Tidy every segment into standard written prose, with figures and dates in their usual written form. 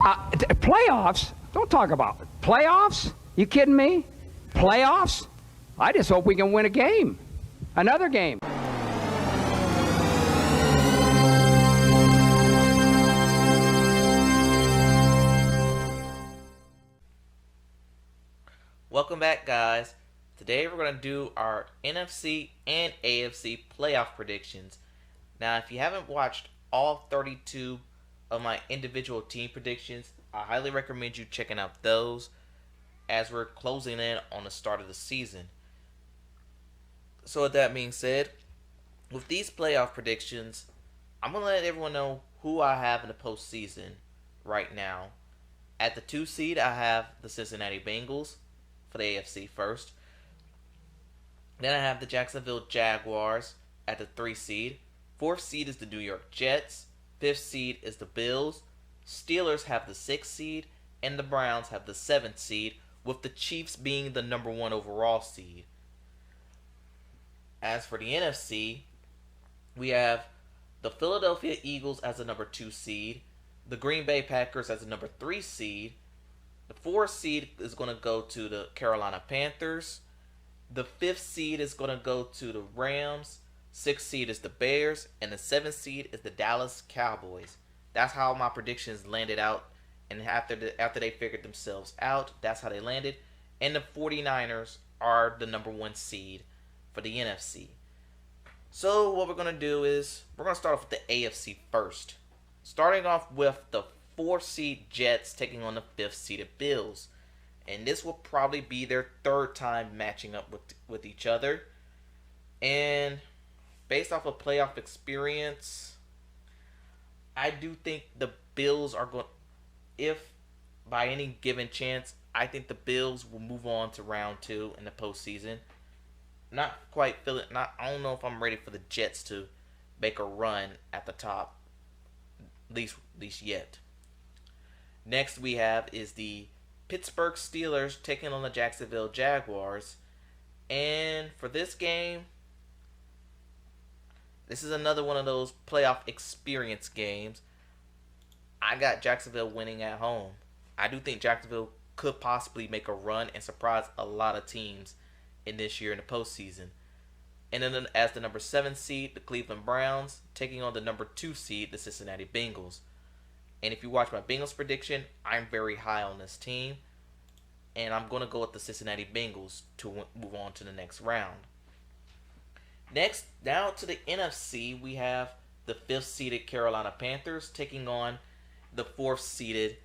Playoffs? Don't talk about it. Playoffs? You kidding me? Playoffs? I just hope we can win a game. Another game. Welcome back, guys. Today we're going to do our NFC and AFC playoff predictions. Now, if you haven't watched all 32 of my individual team predictions, I highly recommend you checking out those as we're closing in on the start of the season. So with that being said, with these playoff predictions, I'm going to let everyone know who I have in the postseason right now. At the 2 seed, I have the Cincinnati Bengals for the AFC first. Then I have the Jacksonville Jaguars at the 3 seed. 4th seed is the New York Jets. 5th seed is the Bills. Steelers have the 6th seed. And the Browns have the 7th seed, with the Chiefs being the number 1 overall seed. As for the NFC, we have the Philadelphia Eagles as the number 2 seed. The Green Bay Packers as the number 3 seed. The 4th seed is going to go to the Carolina Panthers. The 5th seed is going to go to the Rams. 6th seed is the Bears. And the 7th seed is the Dallas Cowboys. That's how my predictions landed out. And after they figured themselves out, that's how they landed. And the 49ers are the number 1 seed for the NFC. So what we're going to do is we're going to start off with the AFC first. Starting off with the 4th seed Jets taking on the 5th seeded Bills. And this will probably be their 3rd time matching up with each other. And based off of playoff experience, I do think the Bills are going, if by any given chance, I think the Bills will move on to round 2 in the postseason. Not quite feeling, I don't know if I'm ready for the Jets to make a run at the top, at least yet. Next we have is the Pittsburgh Steelers taking on the Jacksonville Jaguars. And for this game, this is another one of those playoff experience games. I got Jacksonville winning at home. I do think Jacksonville could possibly make a run and surprise a lot of teams in this year in the postseason. And then as the number 7 seed, the Cleveland Browns taking on the number 2 seed, the Cincinnati Bengals. And if you watch my Bengals prediction, I'm very high on this team. And I'm going to go with the Cincinnati Bengals to move on to the next round. Next, down to the NFC, we have the 5th seeded Carolina Panthers taking on the 4th seeded.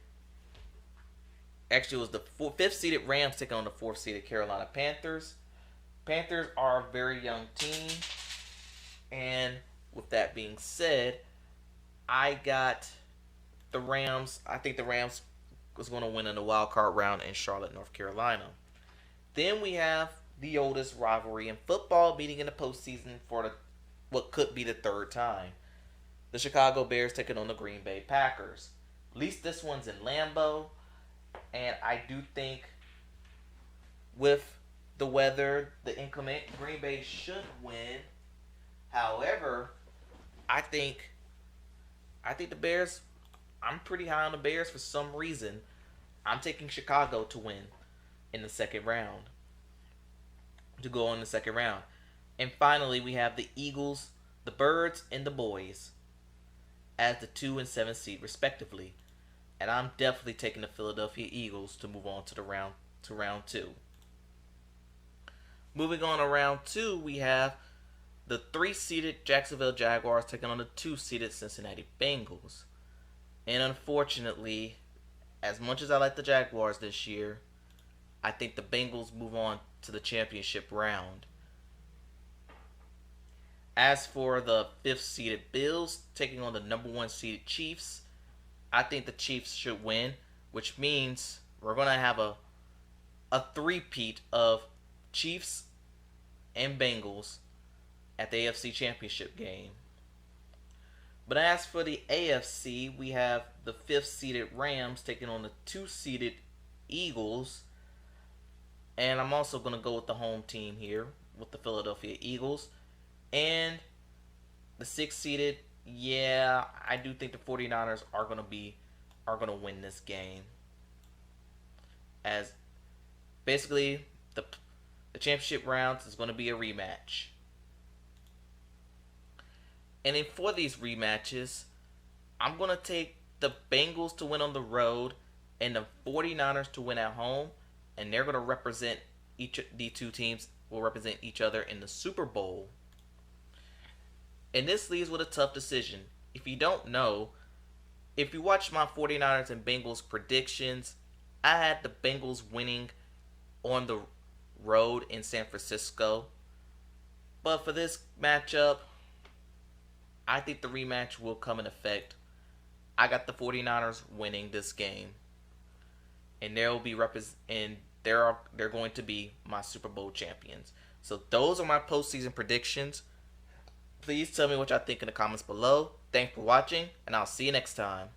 Actually, it was the 5th seeded Rams taking on the 4th seeded Carolina Panthers. Panthers are a very young team. And with that being said, I got the Rams. I think the Rams was going to win in the wild card round in Charlotte, North Carolina. Then we have the oldest rivalry in football meeting in the postseason for what could be the 3rd time. The Chicago Bears taking on the Green Bay Packers. At least this one's in Lambeau. And I do think with the weather, the inclement, Green Bay should win. However, I think the Bears, I'm pretty high on the Bears for some reason. I'm taking Chicago to win in the second round. To go on the second round. And finally, we have the Eagles, the Birds, and the Boys as the 2 and 7 seed respectively. And I'm definitely taking the Philadelphia Eagles to move on to round 2. Moving on to round 2, we have the 3-seeded Jacksonville Jaguars taking on the 2-seeded Cincinnati Bengals. And unfortunately, as much as I like the Jaguars this year, I think the Bengals move on to the championship round. As for the 5th-seeded Bills taking on the number 1-seeded Chiefs, I think the Chiefs should win, which means we're going to have a three-peat of Chiefs and Bengals at the AFC Championship game. But as for the AFC, we have the 5th-seeded Rams taking on the 2-seeded Eagles. And I'm also going to go with the home team here with the Philadelphia Eagles. And the 6th-seeded, I do think the 49ers are going to be are going to win this game. As basically the championship rounds is going to be a rematch. And then for these rematches, I'm going to take the Bengals to win on the road and the 49ers to win at home. And they're going to represent the two teams will represent each other in the Super Bowl. And this leaves with a tough decision. If you don't know, if you watch my 49ers and Bengals predictions, I had the Bengals winning on the road in San Francisco. But for this matchup, I think the rematch will come in effect. I got the 49ers winning this game. And they're going to be my Super Bowl champions. So those are my postseason predictions. Please tell me what y'all think in the comments below. Thanks for watching, and I'll see you next time.